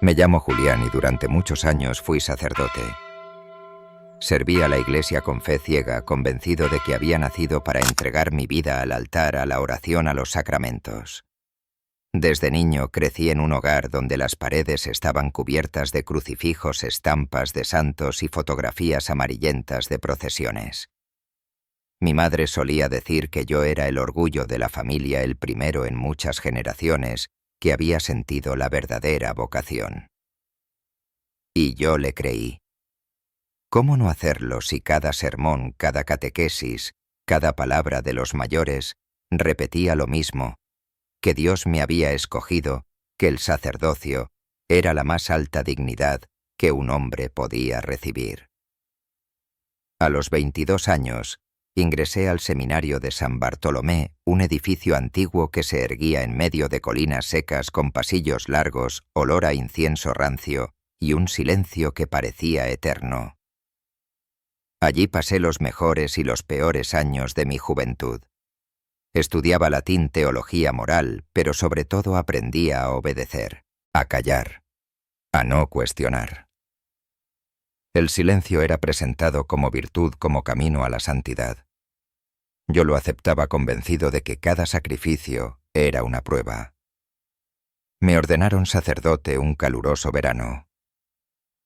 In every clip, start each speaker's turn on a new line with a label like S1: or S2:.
S1: Me llamo Julián y durante muchos años fui sacerdote. Serví a la iglesia con fe ciega, convencido de que había nacido para entregar mi vida al altar, a la oración, a los sacramentos. Desde niño crecí en un hogar donde las paredes estaban cubiertas de crucifijos, estampas de santos y fotografías amarillentas de procesiones. Mi madre solía decir que yo era el orgullo de la familia, el primero en muchas generaciones que había sentido la verdadera vocación. Y yo le creí. ¿Cómo no hacerlo si cada sermón, cada catequesis, cada palabra de los mayores repetía lo mismo, que Dios me había escogido, que el sacerdocio era la más alta dignidad que un hombre podía recibir? A los 22 años, ingresé al seminario de San Bartolomé, un edificio antiguo que se erguía en medio de colinas secas con pasillos largos, olor a incienso rancio y un silencio que parecía eterno. Allí pasé los mejores y los peores años de mi juventud. Estudiaba latín, teología moral, pero sobre todo aprendía a obedecer, a callar, a no cuestionar. El silencio era presentado como virtud, como camino a la santidad. Yo lo aceptaba convencido de que cada sacrificio era una prueba. Me ordenaron sacerdote un caluroso verano.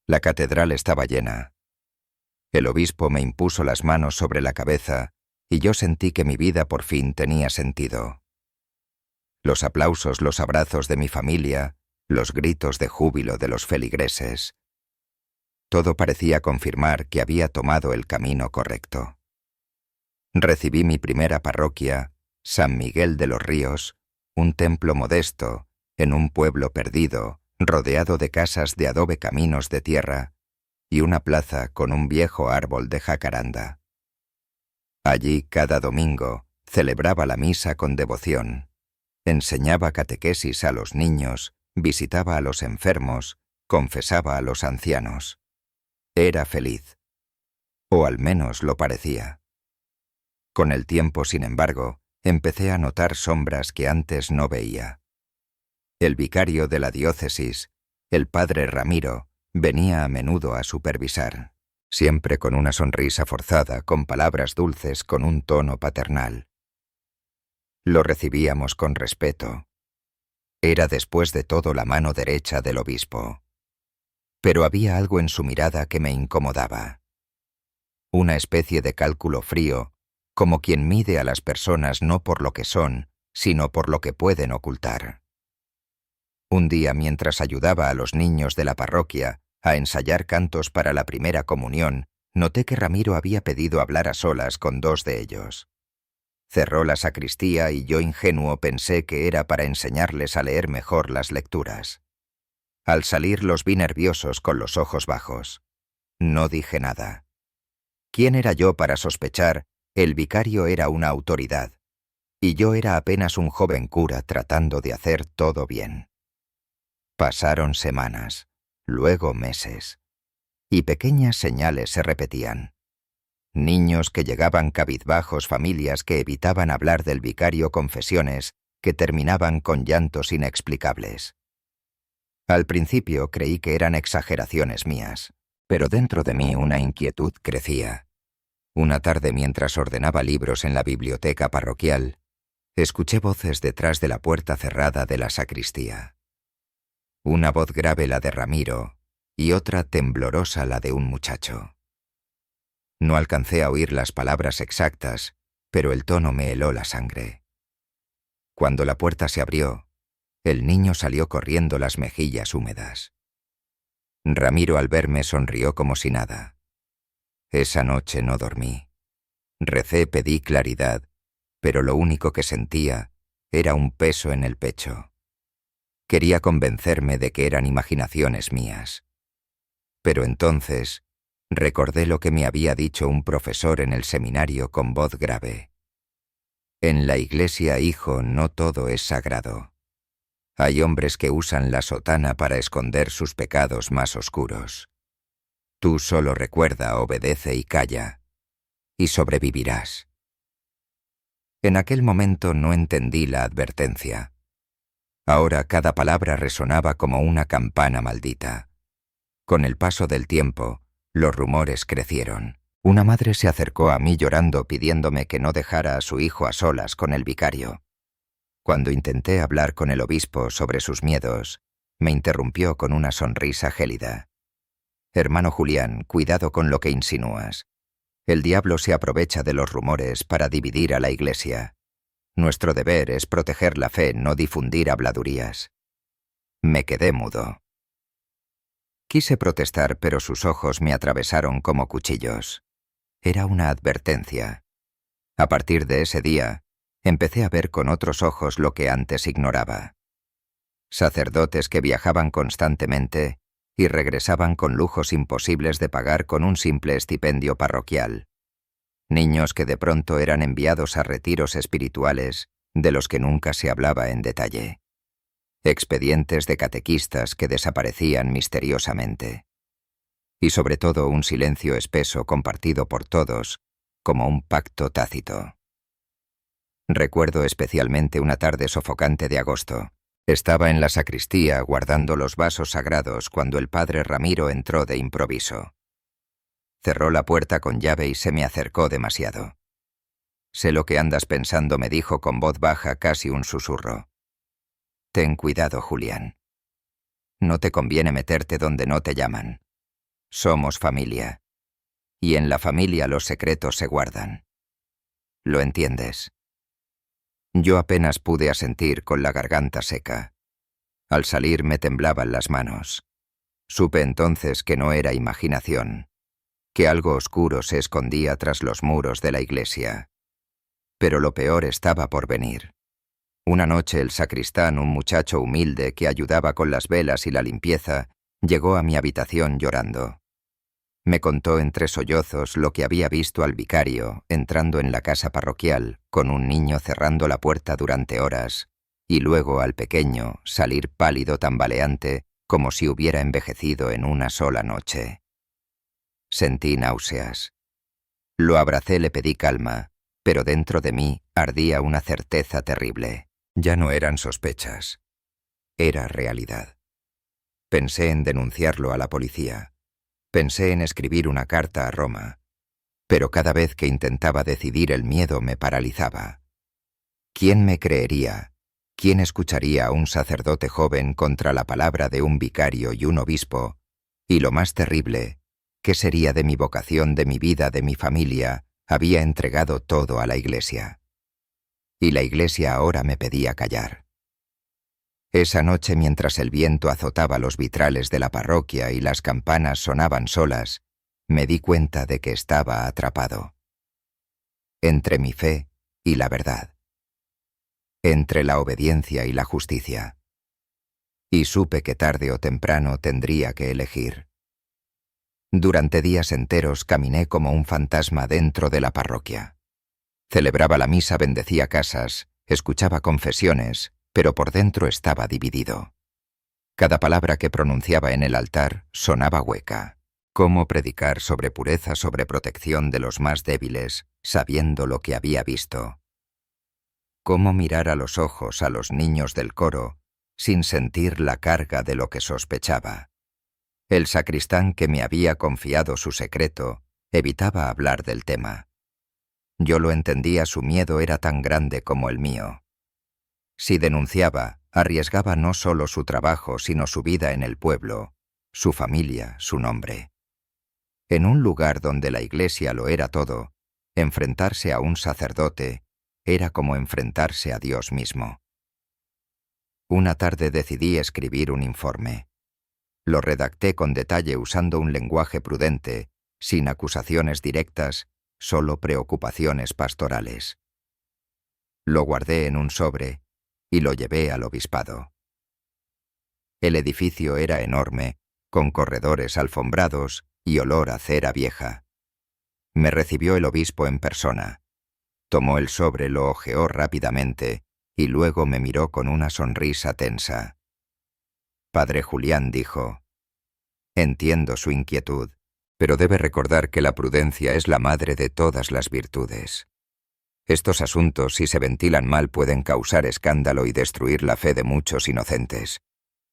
S1: La catedral estaba llena. El obispo me impuso las manos sobre la cabeza y yo sentí que mi vida por fin tenía sentido. Los aplausos, los abrazos de mi familia, los gritos de júbilo de los feligreses. Todo parecía confirmar que había tomado el camino correcto. Recibí mi primera parroquia, San Miguel de los Ríos, un templo modesto, en un pueblo perdido, rodeado de casas de adobe, caminos de tierra, y una plaza con un viejo árbol de jacaranda. Allí, cada domingo, celebraba la misa con devoción, enseñaba catequesis a los niños, visitaba a los enfermos, confesaba a los ancianos. Era feliz. O al menos lo parecía. Con el tiempo, sin embargo, empecé a notar sombras que antes no veía. El vicario de la diócesis, el padre Ramiro, venía a menudo a supervisar, siempre con una sonrisa forzada, con palabras dulces, con un tono paternal. Lo recibíamos con respeto. Era después de todo la mano derecha del obispo. Pero había algo en su mirada que me incomodaba. Una especie de cálculo frío, como quien mide a las personas no por lo que son, sino por lo que pueden ocultar. Un día, mientras ayudaba a los niños de la parroquia a ensayar cantos para la primera comunión, noté que Ramiro había pedido hablar a solas con dos de ellos. Cerró la sacristía y yo, ingenuo, pensé que era para enseñarles a leer mejor las lecturas. Al salir los vi nerviosos, con los ojos bajos. No dije nada. ¿Quién era yo para sospechar? El vicario era una autoridad, y yo era apenas un joven cura tratando de hacer todo bien. Pasaron semanas, luego meses, y pequeñas señales se repetían. Niños que llegaban cabizbajos, familias que evitaban hablar del vicario, confesiones que terminaban con llantos inexplicables. Al principio creí que eran exageraciones mías, pero dentro de mí una inquietud crecía. Una tarde, mientras ordenaba libros en la biblioteca parroquial, escuché voces detrás de la puerta cerrada de la sacristía. Una voz grave, la de Ramiro, y otra temblorosa, la de un muchacho. No alcancé a oír las palabras exactas, pero el tono me heló la sangre. Cuando la puerta se abrió, el niño salió corriendo, las mejillas húmedas. Ramiro, al verme, sonrió como si nada. Esa noche no dormí. Recé, pedí claridad, pero lo único que sentía era un peso en el pecho. Quería convencerme de que eran imaginaciones mías. Pero entonces recordé lo que me había dicho un profesor en el seminario con voz grave. En la iglesia, hijo, no todo es sagrado. Hay hombres que usan la sotana para esconder sus pecados más oscuros. Tú solo recuerda, obedece y calla, y sobrevivirás. En aquel momento no entendí la advertencia. Ahora cada palabra resonaba como una campana maldita. Con el paso del tiempo, los rumores crecieron. Una madre se acercó a mí llorando pidiéndome que no dejara a su hijo a solas con el vicario. Cuando intenté hablar con el obispo sobre sus miedos, me interrumpió con una sonrisa gélida. Hermano Julián, cuidado con lo que insinúas. El diablo se aprovecha de los rumores para dividir a la Iglesia. Nuestro deber es proteger la fe, no difundir habladurías. Me quedé mudo. Quise protestar, pero sus ojos me atravesaron como cuchillos. Era una advertencia. A partir de ese día, empecé a ver con otros ojos lo que antes ignoraba. Sacerdotes que viajaban constantemente y regresaban con lujos imposibles de pagar con un simple estipendio parroquial. Niños que de pronto eran enviados a retiros espirituales de los que nunca se hablaba en detalle. Expedientes de catequistas que desaparecían misteriosamente. Y sobre todo un silencio espeso compartido por todos, como un pacto tácito. Recuerdo especialmente una tarde sofocante de agosto. Estaba en la sacristía guardando los vasos sagrados cuando el padre Ramiro entró de improviso. Cerró la puerta con llave y se me acercó demasiado. «Sé lo que andas pensando», me dijo con voz baja, casi un susurro. «Ten cuidado, Julián. No te conviene meterte donde no te llaman. Somos familia. Y en la familia los secretos se guardan. ¿Lo entiendes?» Yo apenas pude asentir con la garganta seca. Al salir me temblaban las manos. Supe entonces que no era imaginación, que algo oscuro se escondía tras los muros de la iglesia. Pero lo peor estaba por venir. Una noche el sacristán, un muchacho humilde que ayudaba con las velas y la limpieza, llegó a mi habitación llorando. Me contó entre sollozos lo que había visto al vicario entrando en la casa parroquial con un niño cerrando la puerta durante horas y luego al pequeño salir pálido tambaleante como si hubiera envejecido en una sola noche. Sentí náuseas. Lo abracé, le pedí calma, pero dentro de mí ardía una certeza terrible. Ya no eran sospechas. Era realidad. Pensé en denunciarlo a la policía. Pensé en escribir una carta a Roma, pero cada vez que intentaba decidir el miedo me paralizaba. ¿Quién me creería? ¿Quién escucharía a un sacerdote joven contra la palabra de un vicario y un obispo? Y lo más terrible, ¿qué sería de mi vocación, de mi vida, de mi familia? Había entregado todo a la Iglesia. Y la Iglesia ahora me pedía callar. Esa noche, mientras el viento azotaba los vitrales de la parroquia y las campanas sonaban solas, me di cuenta de que estaba atrapado. Entre mi fe y la verdad. Entre la obediencia y la justicia. Y supe que tarde o temprano tendría que elegir. Durante días enteros caminé como un fantasma dentro de la parroquia. Celebraba la misa, bendecía casas, escuchaba confesiones, pero por dentro estaba dividido. Cada palabra que pronunciaba en el altar sonaba hueca. ¿Cómo predicar sobre pureza, sobre protección de los más débiles, sabiendo lo que había visto? ¿Cómo mirar a los ojos a los niños del coro, sin sentir la carga de lo que sospechaba? El sacristán que me había confiado su secreto evitaba hablar del tema. Yo lo entendía, su miedo era tan grande como el mío. Si denunciaba, arriesgaba no solo su trabajo, sino su vida en el pueblo, su familia, su nombre. En un lugar donde la Iglesia lo era todo, enfrentarse a un sacerdote era como enfrentarse a Dios mismo. Una tarde decidí escribir un informe. Lo redacté con detalle usando un lenguaje prudente, sin acusaciones directas, solo preocupaciones pastorales. Lo guardé en un sobre y lo llevé al obispado. El edificio era enorme, con corredores alfombrados y olor a cera vieja. Me recibió el obispo en persona. Tomó el sobre, lo hojeó rápidamente y luego me miró con una sonrisa tensa. «Padre Julián», dijo, «entiendo su inquietud, pero debe recordar que la prudencia es la madre de todas las virtudes. Estos asuntos, si se ventilan mal, pueden causar escándalo y destruir la fe de muchos inocentes.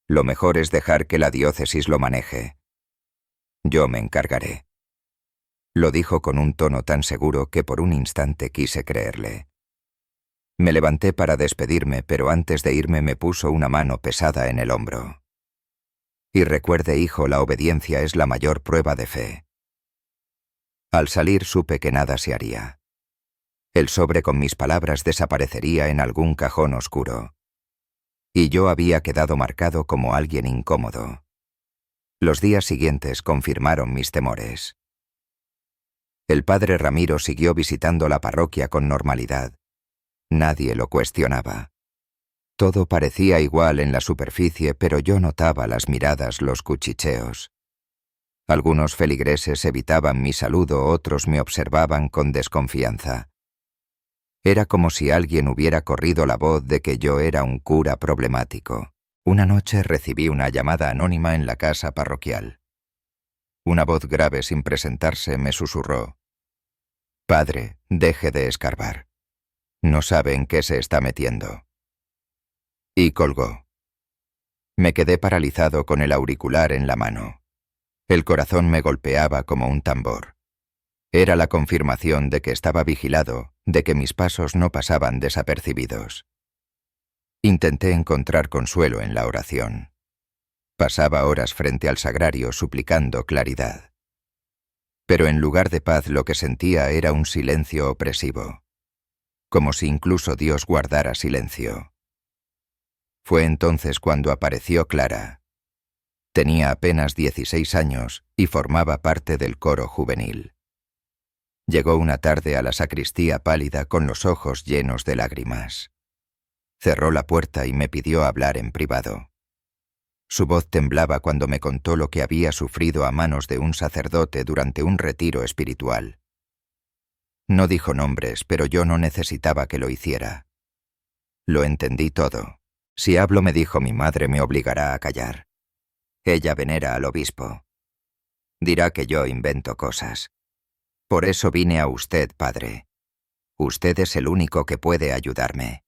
S1: Lo mejor es dejar que la diócesis lo maneje. Yo me encargaré. Lo dijo con un tono tan seguro que por un instante quise creerle. Me levanté para despedirme, pero antes de irme me puso una mano pesada en el hombro. Y recuerde, hijo, la obediencia es la mayor prueba de fe. Al salir supe que nada se haría. El sobre con mis palabras desaparecería en algún cajón oscuro. Y yo había quedado marcado como alguien incómodo. Los días siguientes confirmaron mis temores. El padre Ramiro siguió visitando la parroquia con normalidad. Nadie lo cuestionaba. Todo parecía igual en la superficie, pero yo notaba las miradas, los cuchicheos. Algunos feligreses evitaban mi saludo, otros me observaban con desconfianza. Era como si alguien hubiera corrido la voz de que yo era un cura problemático. Una noche recibí una llamada anónima en la casa parroquial. Una voz grave sin presentarse me susurró: «Padre, deje de escarbar. No sabe en qué se está metiendo». Y colgó. Me quedé paralizado con el auricular en la mano. El corazón me golpeaba como un tambor. Era la confirmación de que estaba vigilado, de que mis pasos no pasaban desapercibidos. Intenté encontrar consuelo en la oración. Pasaba horas frente al sagrario suplicando claridad. Pero en lugar de paz lo que sentía era un silencio opresivo, como si incluso Dios guardara silencio. Fue entonces cuando apareció Clara. Tenía apenas 16 años y formaba parte del coro juvenil. Llegó una tarde a la sacristía pálida con los ojos llenos de lágrimas. Cerró la puerta y me pidió hablar en privado. Su voz temblaba cuando me contó lo que había sufrido a manos de un sacerdote durante un retiro espiritual. No dijo nombres, pero yo no necesitaba que lo hiciera. Lo entendí todo. Si hablo, me dijo, mi madre me obligará a callar. Ella venera al obispo. Dirá que yo invento cosas. Por eso vine a usted, padre. Usted es el único que puede ayudarme.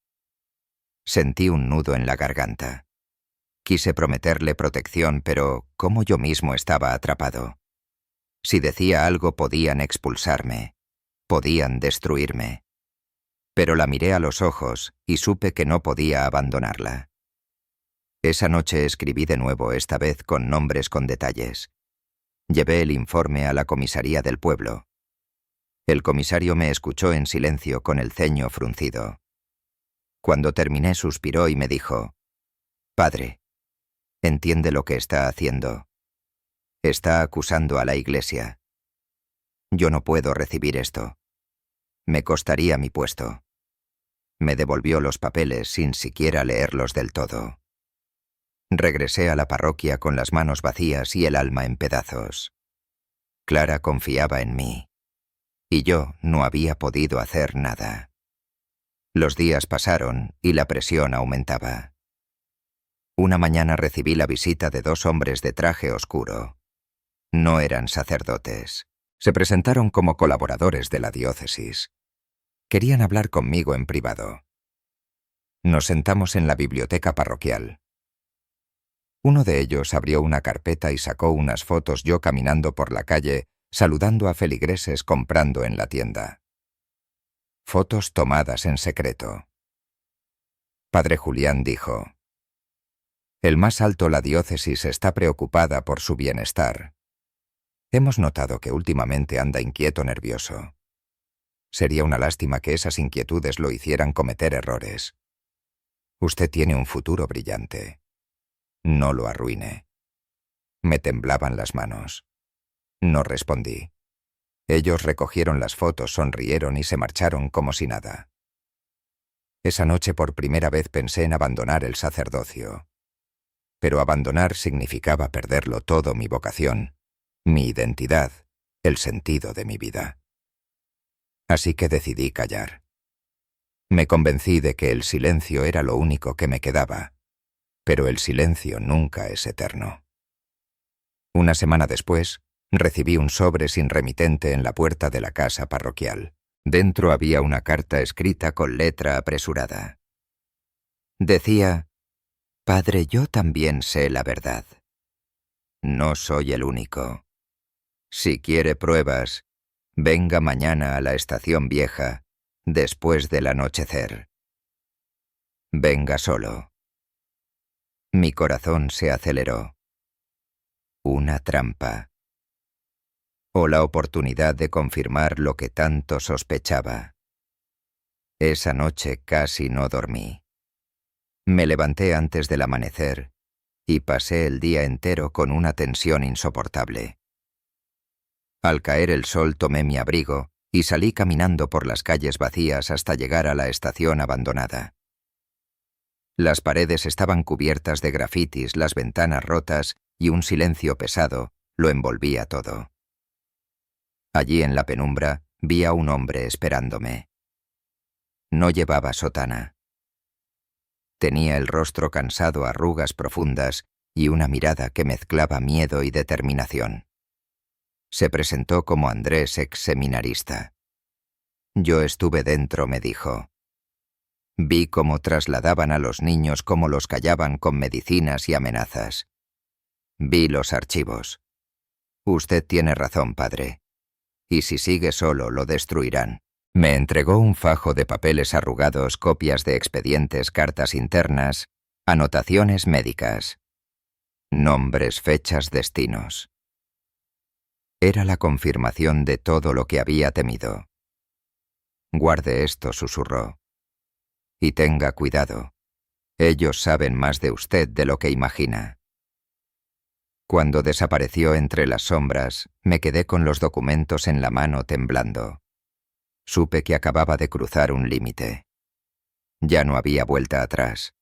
S1: Sentí un nudo en la garganta. Quise prometerle protección, pero como yo mismo estaba atrapado. Si decía algo podían expulsarme, podían destruirme. Pero la miré a los ojos y supe que no podía abandonarla. Esa noche escribí de nuevo, esta vez con nombres con detalles. Llevé el informe a la comisaría del pueblo. El comisario me escuchó en silencio con el ceño fruncido. Cuando terminé suspiró y me dijo: «Padre, entiende lo que está haciendo. Está acusando a la Iglesia. Yo no puedo recibir esto. Me costaría mi puesto». Me devolvió los papeles sin siquiera leerlos del todo. Regresé a la parroquia con las manos vacías y el alma en pedazos. Clara confiaba en mí. Y yo no había podido hacer nada. Los días pasaron y la presión aumentaba. Una mañana recibí la visita de 2 hombres de traje oscuro. No eran sacerdotes. Se presentaron como colaboradores de la diócesis. Querían hablar conmigo en privado. Nos sentamos en la biblioteca parroquial. Uno de ellos abrió una carpeta y sacó unas fotos yo caminando por la calle, saludando a feligreses comprando en la tienda. Fotos tomadas en secreto. Padre Julián dijo: «El más alto, la diócesis, está preocupada por su bienestar. Hemos notado que últimamente anda inquieto, nervioso. Sería una lástima que esas inquietudes lo hicieran cometer errores. Usted tiene un futuro brillante. No lo arruine». Me temblaban las manos. No respondí. Ellos recogieron las fotos, sonrieron y se marcharon como si nada. Esa noche por primera vez pensé en abandonar el sacerdocio. Pero abandonar significaba perderlo todo, mi vocación, mi identidad, el sentido de mi vida. Así que decidí callar. Me convencí de que el silencio era lo único que me quedaba, pero el silencio nunca es eterno. Una semana después, recibí un sobre sin remitente en la puerta de la casa parroquial. Dentro había una carta escrita con letra apresurada. Decía: «Padre, yo también sé la verdad. No soy el único. Si quiere pruebas, venga mañana a la estación vieja, después del anochecer. Venga solo». Mi corazón se aceleró. Una trampa. O la oportunidad de confirmar lo que tanto sospechaba. Esa noche casi no dormí. Me levanté antes del amanecer y pasé el día entero con una tensión insoportable. Al caer el sol tomé mi abrigo y salí caminando por las calles vacías hasta llegar a la estación abandonada. Las paredes estaban cubiertas de grafitis, las ventanas rotas y un silencio pesado lo envolvía todo. Allí en la penumbra vi a un hombre esperándome. No llevaba sotana. Tenía el rostro cansado, arrugas profundas y una mirada que mezclaba miedo y determinación. Se presentó como Andrés, ex seminarista. Yo estuve dentro, me dijo. Vi cómo trasladaban a los niños, cómo los callaban con medicinas y amenazas. Vi los archivos. Usted tiene razón, padre. Y si sigue solo, lo destruirán. Me entregó un fajo de papeles arrugados, copias de expedientes, cartas internas, anotaciones médicas. Nombres, fechas, destinos. Era la confirmación de todo lo que había temido. Guarde esto, susurró. Y tenga cuidado. Ellos saben más de usted de lo que imagina. Cuando desapareció entre las sombras, me quedé con los documentos en la mano temblando. Supe que acababa de cruzar un límite. Ya no había vuelta atrás.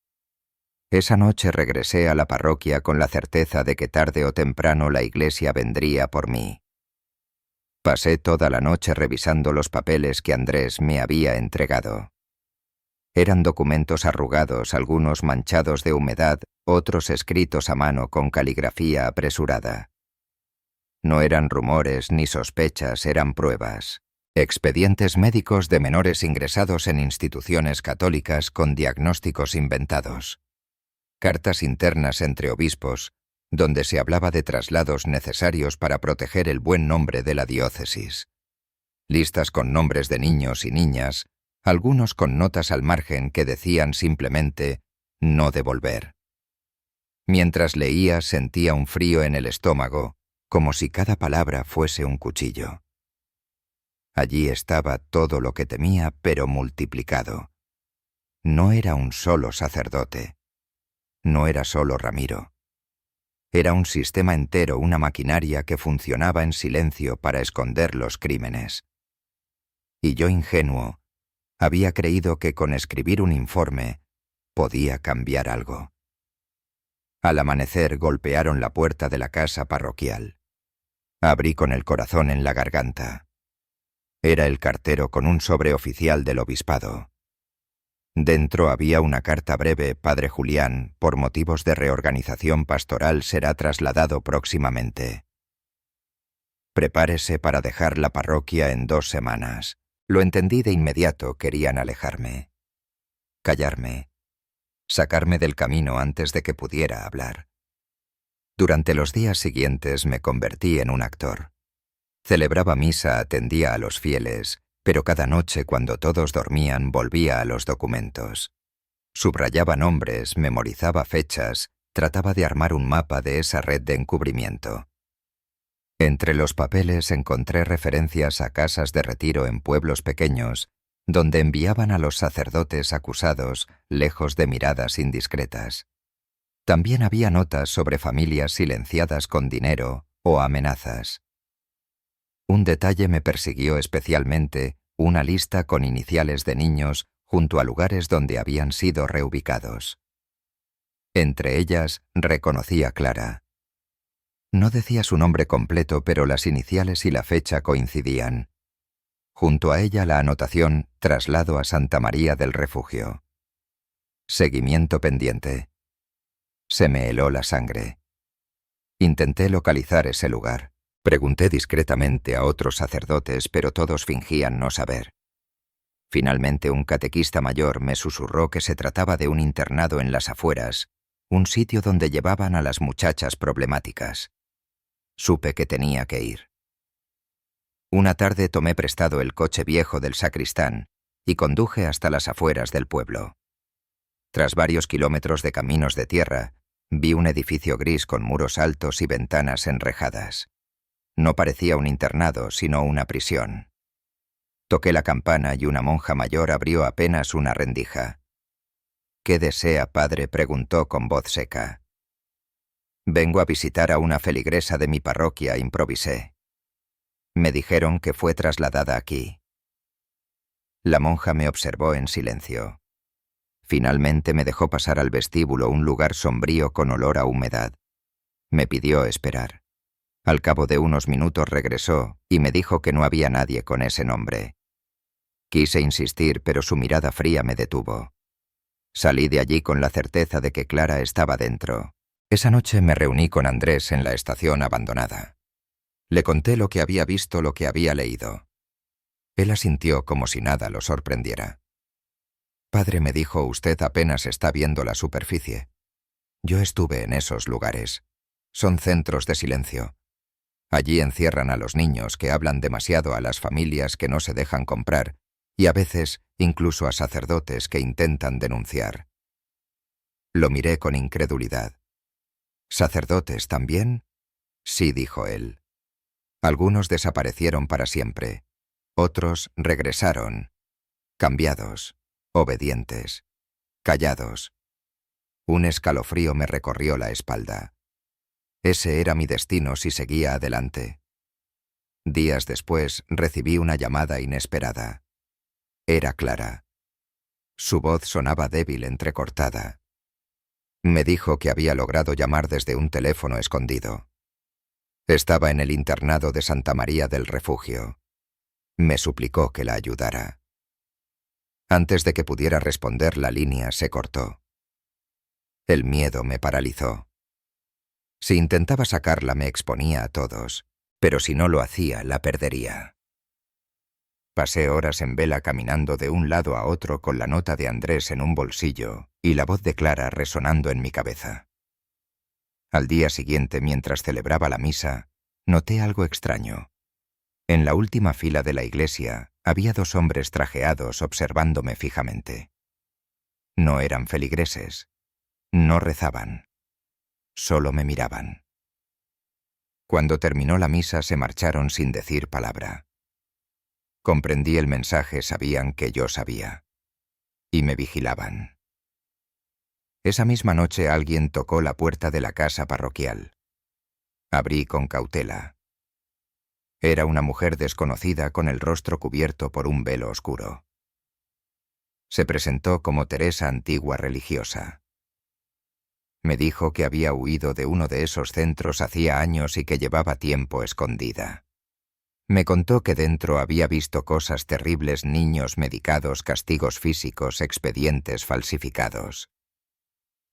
S1: Esa noche regresé a la parroquia con la certeza de que tarde o temprano la iglesia vendría por mí. Pasé toda la noche revisando los papeles que Andrés me había entregado. Eran documentos arrugados, algunos manchados de humedad, otros escritos a mano con caligrafía apresurada. No eran rumores ni sospechas, eran pruebas. Expedientes médicos de menores ingresados en instituciones católicas con diagnósticos inventados. Cartas internas entre obispos, donde se hablaba de traslados necesarios para proteger el buen nombre de la diócesis. Listas con nombres de niños y niñas, algunos con notas al margen que decían simplemente «no devolver». Mientras leía sentía un frío en el estómago, como si cada palabra fuese un cuchillo. Allí estaba todo lo que temía, pero multiplicado. No era un solo sacerdote. No era solo Ramiro. Era un sistema entero, una maquinaria que funcionaba en silencio para esconder los crímenes. Y yo, ingenuo, había creído que con escribir un informe podía cambiar algo. Al amanecer golpearon la puerta de la casa parroquial. Abrí con el corazón en la garganta. Era el cartero con un sobre oficial del obispado. Dentro había una carta breve: «Padre Julián, por motivos de reorganización pastoral será trasladado próximamente. Prepárese para dejar la parroquia en 2 semanas». Lo entendí de inmediato, querían alejarme. Callarme. Sacarme del camino antes de que pudiera hablar. Durante los días siguientes me convertí en un actor. Celebraba misa, atendía a los fieles, pero cada noche cuando todos dormían volvía a los documentos. Subrayaba nombres, memorizaba fechas, trataba de armar un mapa de esa red de encubrimiento. Entre los papeles encontré referencias a casas de retiro en pueblos pequeños, donde enviaban a los sacerdotes acusados lejos de miradas indiscretas. También había notas sobre familias silenciadas con dinero o amenazas. Un detalle me persiguió especialmente: una lista con iniciales de niños junto a lugares donde habían sido reubicados. Entre ellas reconocí a Clara. No decía su nombre completo, pero las iniciales y la fecha coincidían. Junto a ella la anotación «Traslado a Santa María del Refugio». Seguimiento pendiente. Se me heló la sangre. Intenté localizar ese lugar. Pregunté discretamente a otros sacerdotes, pero todos fingían no saber. Finalmente un catequista mayor me susurró que se trataba de un internado en las afueras, un sitio donde llevaban a las muchachas problemáticas. Supe que tenía que ir. Una tarde tomé prestado el coche viejo del sacristán y conduje hasta las afueras del pueblo. Tras varios kilómetros de caminos de tierra, vi un edificio gris con muros altos y ventanas enrejadas. No parecía un internado, sino una prisión. Toqué la campana y una monja mayor abrió apenas una rendija. «¿Qué desea, padre?», preguntó con voz seca. «Vengo a visitar a una feligresa de mi parroquia», improvisé. Me dijeron que fue trasladada aquí. La monja me observó en silencio. Finalmente me dejó pasar al vestíbulo, un lugar sombrío con olor a humedad. Me pidió esperar. Al cabo de unos minutos regresó y me dijo que no había nadie con ese nombre. Quise insistir, pero su mirada fría me detuvo. Salí de allí con la certeza de que Clara estaba dentro. Esa noche me reuní con Andrés en la estación abandonada. Le conté lo que había visto, lo que había leído. Él asintió como si nada lo sorprendiera. «Padre», me dijo, «usted apenas está viendo la superficie. Yo estuve en esos lugares. Son centros de silencio. Allí encierran a los niños que hablan demasiado, a las familias que no se dejan comprar y a veces incluso a sacerdotes que intentan denunciar». Lo miré con incredulidad. «¿Sacerdotes también?». «Sí», dijo él. Algunos desaparecieron para siempre. Otros regresaron, cambiados, obedientes, callados. Un escalofrío me recorrió la espalda. Ese era mi destino si seguía adelante. Días después recibí una llamada inesperada. Era Clara. Su voz sonaba débil, entrecortada. Me dijo que había logrado llamar desde un teléfono escondido. Estaba en el internado de Santa María del Refugio. Me suplicó que la ayudara. Antes de que pudiera responder, la línea se cortó. El miedo me paralizó. Si intentaba sacarla, me exponía a todos, pero si no lo hacía, la perdería. Pasé horas en vela caminando de un lado a otro con la nota de Andrés en un bolsillo y la voz de Clara resonando en mi cabeza. Al día siguiente, mientras celebraba la misa, noté algo extraño. En la última fila de la iglesia había dos hombres trajeados observándome fijamente. No eran feligreses, no rezaban, solo me miraban. Cuando terminó la misa se marcharon sin decir palabra. Comprendí el mensaje, sabían que yo sabía. Y me vigilaban. Esa misma noche alguien tocó la puerta de la casa parroquial. Abrí con cautela. Era una mujer desconocida con el rostro cubierto por un velo oscuro. Se presentó como Teresa, antigua religiosa. Me dijo que había huido de uno de esos centros hacía años y que llevaba tiempo escondida. Me contó que dentro había visto cosas terribles: niños medicados, castigos físicos, expedientes falsificados.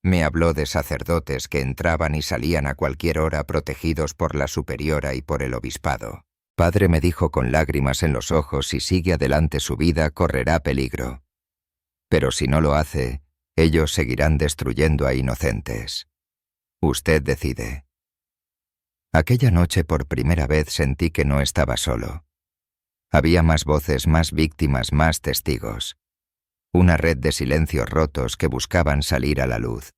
S1: Me habló de sacerdotes que entraban y salían a cualquier hora protegidos por la superiora y por el obispado. «Padre», me dijo con lágrimas en los ojos, «si sigue adelante su vida correrá peligro. Pero si no lo hace, ellos seguirán destruyendo a inocentes. Usted decide». Aquella noche por primera vez sentí que no estaba solo. Había más voces, más víctimas, más testigos. Una red de silencios rotos que buscaban salir a la luz.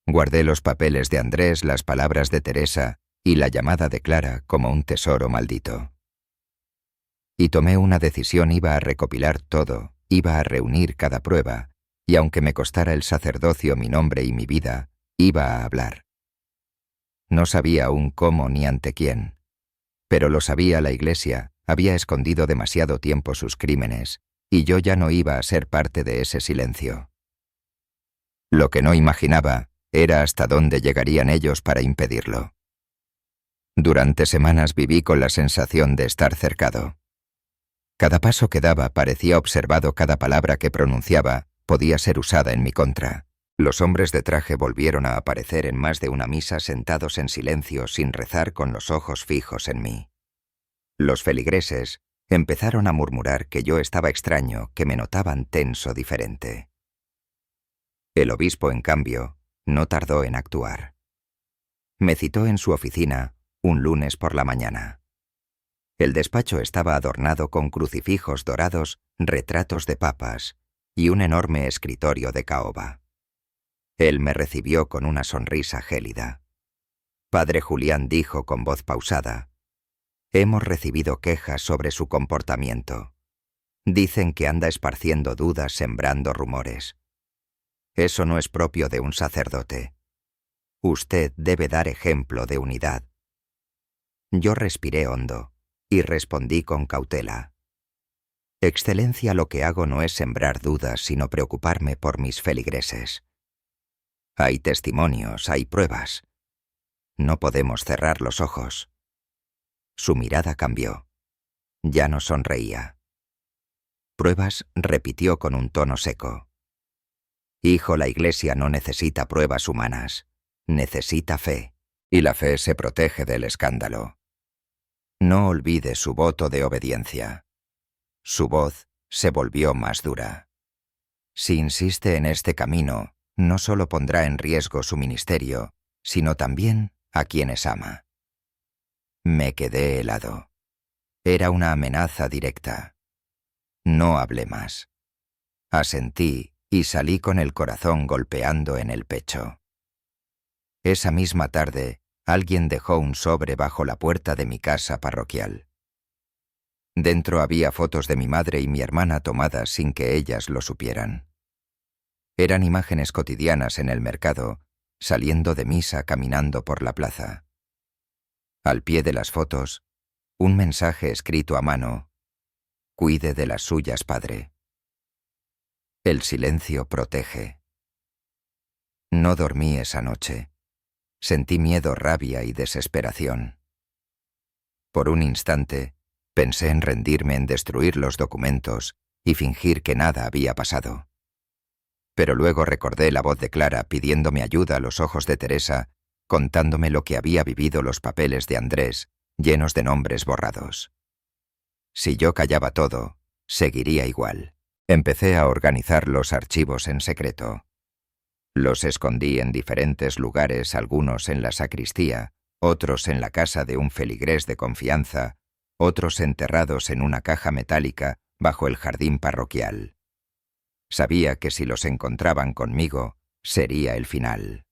S1: Guardé los papeles de Andrés, las palabras de Teresa y la llamada de Clara como un tesoro maldito. Y tomé una decisión: iba a recopilar todo, iba a reunir cada prueba, y aunque me costara el sacerdocio, mi nombre y mi vida, iba a hablar. No sabía aún cómo ni ante quién, pero lo sabía: la Iglesia había escondido demasiado tiempo sus crímenes, y yo ya no iba a ser parte de ese silencio. Lo que no imaginaba era hasta dónde llegarían ellos para impedirlo. Durante semanas viví con la sensación de estar cercado. Cada paso que daba parecía observado, cada palabra que pronunciaba podía ser usada en mi contra. Los hombres de traje volvieron a aparecer en más de una misa, sentados en silencio, sin rezar, con los ojos fijos en mí. Los feligreses Empezaron a murmurar que yo estaba extraño, que me notaban tenso diferente. El obispo, en cambio, no tardó en actuar. Me citó en su oficina un lunes por la mañana. El despacho estaba adornado con crucifijos dorados, retratos de papas y un enorme escritorio de caoba. Él me recibió con una sonrisa gélida. Padre Julián dijo con voz pausada: «Hemos recibido quejas sobre su comportamiento. Dicen que anda esparciendo dudas, sembrando rumores. Eso no es propio de un sacerdote. Usted debe dar ejemplo de unidad». Yo respiré hondo y respondí con cautela: «Excelencia, lo que hago no es sembrar dudas, sino preocuparme por mis feligreses. Hay testimonios, hay pruebas. No podemos cerrar los ojos». Su mirada cambió. Ya no sonreía. «¿Pruebas?», repitió con un tono seco. «Hijo, la Iglesia no necesita pruebas humanas. Necesita fe. Y la fe se protege del escándalo. No olvide su voto de obediencia». Su voz se volvió más dura. «Si insiste en este camino, no solo pondrá en riesgo su ministerio, sino también a quienes ama». Me quedé helado. Era una amenaza directa. No hablé más. Asentí y salí con el corazón golpeando en el pecho. Esa misma tarde, alguien dejó un sobre bajo la puerta de mi casa parroquial. Dentro había fotos de mi madre y mi hermana tomadas sin que ellas lo supieran. Eran imágenes cotidianas en el mercado, saliendo de misa, caminando por la plaza. Al pie de las fotos, un mensaje escrito a mano: «Cuide de las suyas, padre». El silencio protege. No dormí esa noche. Sentí miedo, rabia y desesperación. Por un instante, pensé en rendirme, en destruir los documentos y fingir que nada había pasado. Pero luego recordé la voz de Clara pidiéndome ayuda a los ojos de Teresa, contándome lo que había vivido, los papeles de Andrés, llenos de nombres borrados. Si yo callaba todo, seguiría igual. Empecé a organizar los archivos en secreto. Los escondí en diferentes lugares, algunos en la sacristía, otros en la casa de un feligrés de confianza, otros enterrados en una caja metálica bajo el jardín parroquial. Sabía que si los encontraban conmigo, sería el final.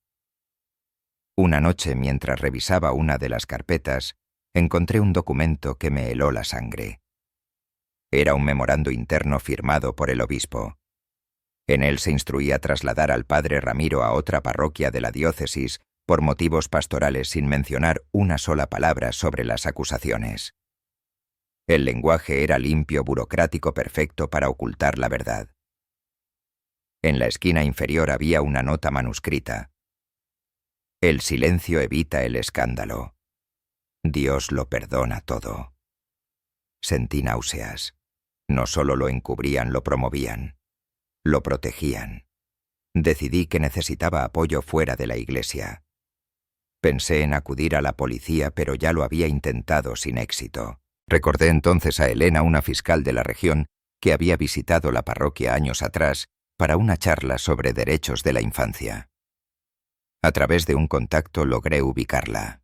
S1: Una noche, mientras revisaba una de las carpetas, encontré un documento que me heló la sangre. Era un memorando interno firmado por el obispo. En él se instruía trasladar al padre Ramiro a otra parroquia de la diócesis por motivos pastorales, sin mencionar una sola palabra sobre las acusaciones. El lenguaje era limpio, burocrático, perfecto para ocultar la verdad. En la esquina inferior había una nota manuscrita: «El silencio evita el escándalo. Dios lo perdona todo». Sentí náuseas. No solo lo encubrían, lo promovían. Lo protegían. Decidí que necesitaba apoyo fuera de la Iglesia. Pensé en acudir a la policía, pero ya lo había intentado sin éxito. Recordé entonces a Elena, una fiscal de la región, que había visitado la parroquia años atrás para una charla sobre derechos de la infancia. A través de un contacto logré ubicarla.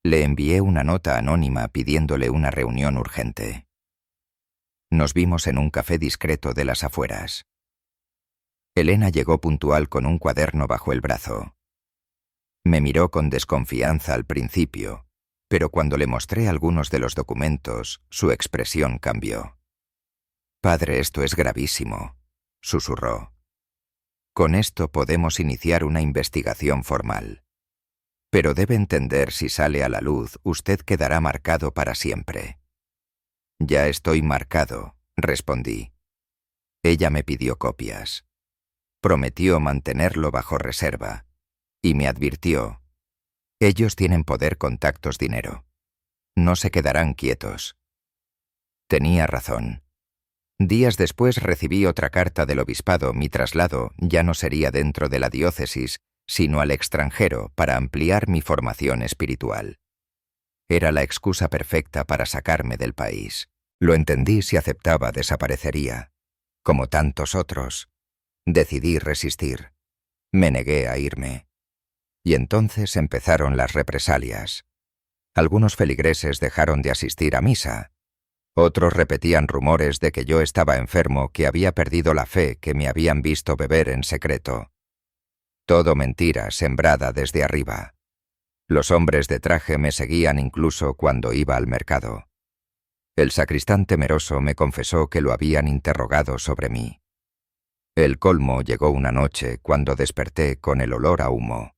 S1: Le envié una nota anónima pidiéndole una reunión urgente. Nos vimos en un café discreto de las afueras. Elena llegó puntual con un cuaderno bajo el brazo. Me miró con desconfianza al principio, pero cuando le mostré algunos de los documentos, su expresión cambió. «Padre, esto es gravísimo», susurró. «Con esto podemos iniciar una investigación formal. Pero debe entender, si sale a la luz, usted quedará marcado para siempre». «Ya estoy marcado», respondí. Ella me pidió copias. Prometió mantenerlo bajo reserva y me advirtió: «Ellos tienen poder, contactos, dinero. No se quedarán quietos». Tenía razón. Días después recibí otra carta del obispado. Mi traslado ya no sería dentro de la diócesis, sino al extranjero, para ampliar mi formación espiritual. Era la excusa perfecta para sacarme del país. Lo entendí: si aceptaba, desaparecería. Como tantos otros. Decidí resistir. Me negué a irme. Y entonces empezaron las represalias. Algunos feligreses dejaron de asistir a misa. Otros repetían rumores de que yo estaba enfermo, que había perdido la fe, que me habían visto beber en secreto. Todo mentira sembrada desde arriba. Los hombres de traje me seguían incluso cuando iba al mercado. El sacristán temeroso me confesó que lo habían interrogado sobre mí. El colmo llegó una noche cuando desperté con el olor a humo.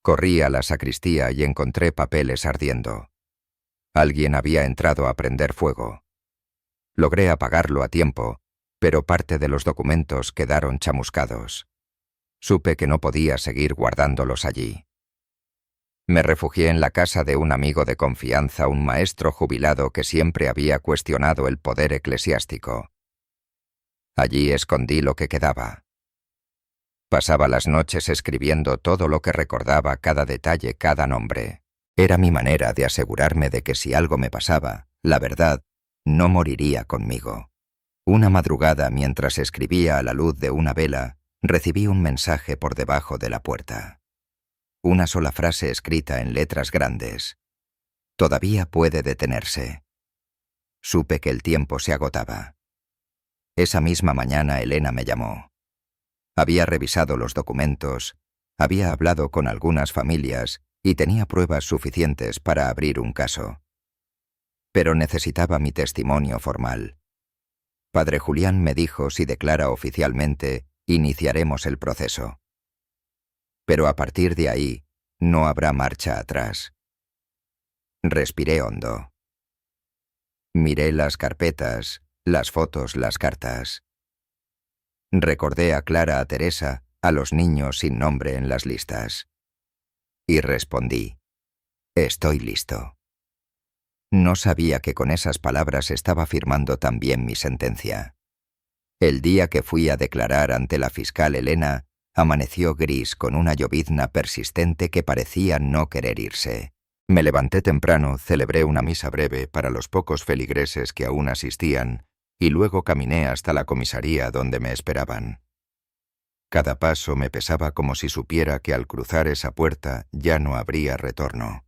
S1: Corrí a la sacristía y encontré papeles ardiendo. Alguien había entrado a prender fuego. Logré apagarlo a tiempo, pero parte de los documentos quedaron chamuscados. Supe que no podía seguir guardándolos allí. Me refugié en la casa de un amigo de confianza, un maestro jubilado que siempre había cuestionado el poder eclesiástico. Allí escondí lo que quedaba. Pasaba las noches escribiendo todo lo que recordaba, cada detalle, cada nombre. Era mi manera de asegurarme de que si algo me pasaba, la verdad no moriría conmigo. Una madrugada, mientras escribía a la luz de una vela, recibí un mensaje por debajo de la puerta. Una sola frase escrita en letras grandes. Todavía puede detenerse. Supe que el tiempo se agotaba. Esa misma mañana Elena me llamó. Había revisado los documentos, había hablado con algunas familias y tenía pruebas suficientes para abrir un caso. Pero necesitaba mi testimonio formal. Padre Julián me dijo: si declara oficialmente, iniciaremos el proceso. Pero a partir de ahí, no habrá marcha atrás. Respiré hondo. Miré las carpetas, las fotos, las cartas. Recordé a Clara, a Teresa, a los niños sin nombre en las listas. Y respondí: estoy listo. No sabía que con esas palabras estaba firmando también mi sentencia. El día que fui a declarar ante la fiscal Elena, amaneció gris con una llovizna persistente que parecía no querer irse. Me levanté temprano, celebré una misa breve para los pocos feligreses que aún asistían y luego caminé hasta la comisaría donde me esperaban. Cada paso me pesaba como si supiera que al cruzar esa puerta ya no habría retorno.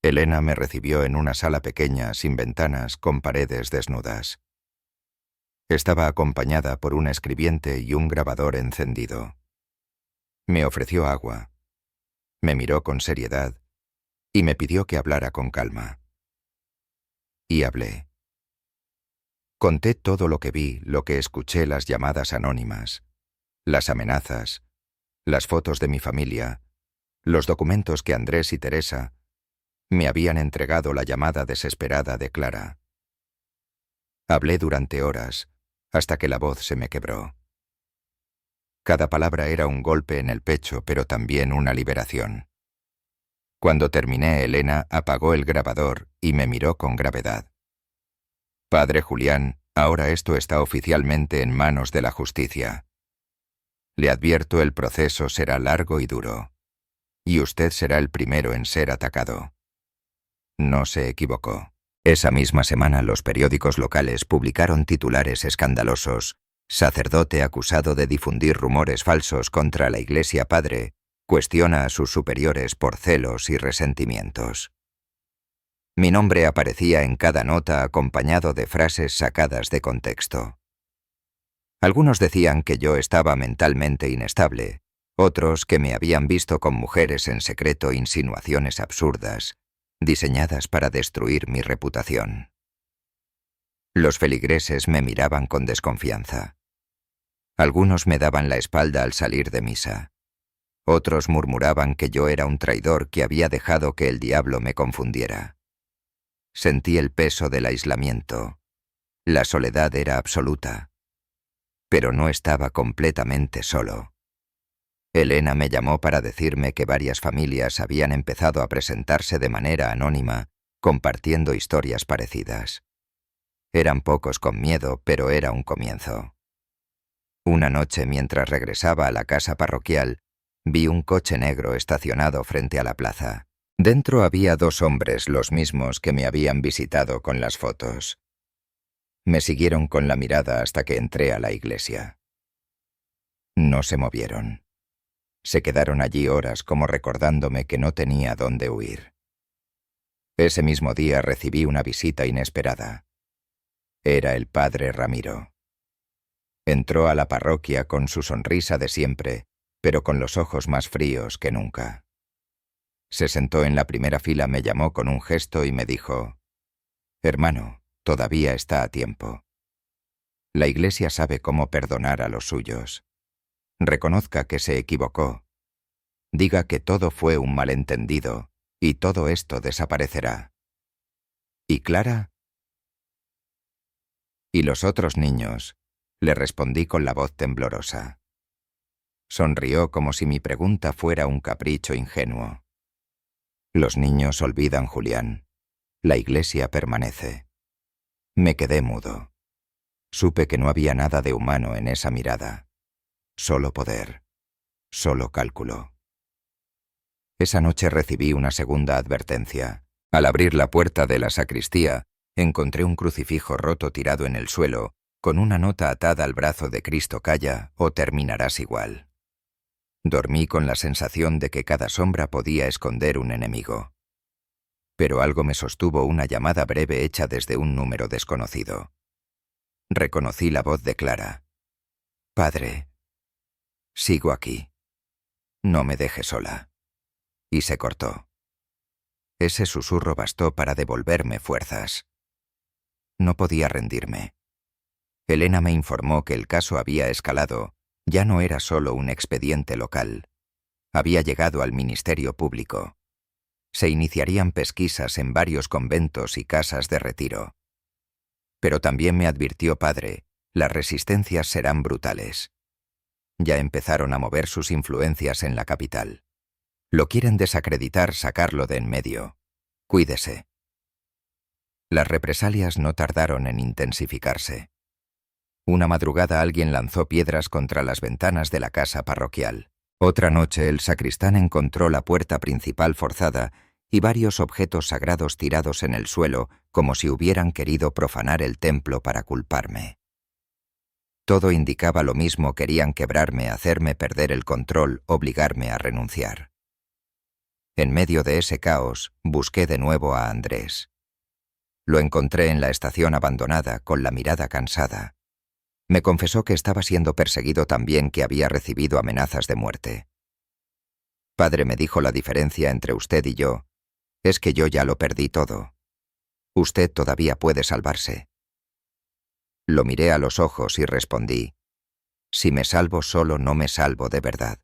S1: Elena me recibió en una sala pequeña, sin ventanas, con paredes desnudas. Estaba acompañada por un escribiente y un grabador encendido. Me ofreció agua. Me miró con seriedad y me pidió que hablara con calma. Y hablé. Conté todo lo que vi, lo que escuché, las llamadas anónimas, las amenazas, las fotos de mi familia, los documentos que Andrés y Teresa me habían entregado, la llamada desesperada de Clara. Hablé durante horas, hasta que la voz se me quebró. Cada palabra era un golpe en el pecho, pero también una liberación. Cuando terminé, Elena apagó el grabador y me miró con gravedad. Padre Julián, ahora esto está oficialmente en manos de la justicia. Le advierto, el proceso será largo y duro, y usted será el primero en ser atacado. No se equivocó. Esa misma semana los periódicos locales publicaron titulares escandalosos: sacerdote acusado de difundir rumores falsos contra la Iglesia. Padre cuestiona a sus superiores por celos y resentimientos. Mi nombre aparecía en cada nota acompañado de frases sacadas de contexto. Algunos decían que yo estaba mentalmente inestable, otros que me habían visto con mujeres en secreto, insinuaciones absurdas, diseñadas para destruir mi reputación. Los feligreses me miraban con desconfianza. Algunos me daban la espalda al salir de misa. Otros murmuraban que yo era un traidor, que había dejado que el diablo me confundiera. Sentí el peso del aislamiento. La soledad era absoluta. Pero no estaba completamente solo. Elena me llamó para decirme que varias familias habían empezado a presentarse de manera anónima, compartiendo historias parecidas. Eran pocos con miedo, pero era un comienzo. Una noche, mientras regresaba a la casa parroquial, vi un coche negro estacionado frente a la plaza. Dentro había 2 hombres, los mismos que me habían visitado con las fotos. Me siguieron con la mirada hasta que entré a la iglesia. No se movieron. Se quedaron allí horas como recordándome que no tenía dónde huir. Ese mismo día recibí una visita inesperada. Era el padre Ramiro. Entró a la parroquia con su sonrisa de siempre, pero con los ojos más fríos que nunca. Se sentó en la primera fila, me llamó con un gesto y me dijo: «Hermano, todavía está a tiempo. La Iglesia sabe cómo perdonar a los suyos. Reconozca que se equivocó. Diga que todo fue un malentendido y todo esto desaparecerá». ¿Y Clara? ¿Y los otros niños?, le respondí con la voz temblorosa. Sonrió como si mi pregunta fuera un capricho ingenuo. Los niños olvidan, Julián. La Iglesia permanece. Me quedé mudo. Supe que no había nada de humano en esa mirada. Solo poder. Solo cálculo. Esa noche recibí una segunda advertencia. Al abrir la puerta de la sacristía, encontré un crucifijo roto tirado en el suelo, con una nota atada al brazo de «Cristo calla o terminarás igual». Dormí con la sensación de que cada sombra podía esconder un enemigo. Pero algo me sostuvo, una llamada breve hecha desde un número desconocido. Reconocí la voz de Clara. «Padre, sigo aquí. No me deje sola». Y se cortó. Ese susurro bastó para devolverme fuerzas. No podía rendirme. Elena me informó que el caso había escalado, ya no era solo un expediente local. Había llegado al Ministerio Público. Se iniciarían pesquisas en varios conventos y casas de retiro. Pero también me advirtió: «Padre, las resistencias serán brutales. Ya empezaron a mover sus influencias en la capital. Lo quieren desacreditar, sacarlo de en medio. Cuídese». Las represalias no tardaron en intensificarse. Una madrugada alguien lanzó piedras contra las ventanas de la casa parroquial. Otra noche el sacristán encontró la puerta principal forzada y varios objetos sagrados tirados en el suelo, como si hubieran querido profanar el templo para culparme. Todo indicaba lo mismo: querían quebrarme, hacerme perder el control, obligarme a renunciar. En medio de ese caos, busqué de nuevo a Andrés. Lo encontré en la estación abandonada, con la mirada cansada. Me confesó que estaba siendo perseguido también, que había recibido amenazas de muerte. «Padre», me dijo, «la diferencia entre usted y yo es que yo ya lo perdí todo. Usted todavía puede salvarse». Lo miré a los ojos y respondí: «Si me salvo solo, no me salvo de verdad».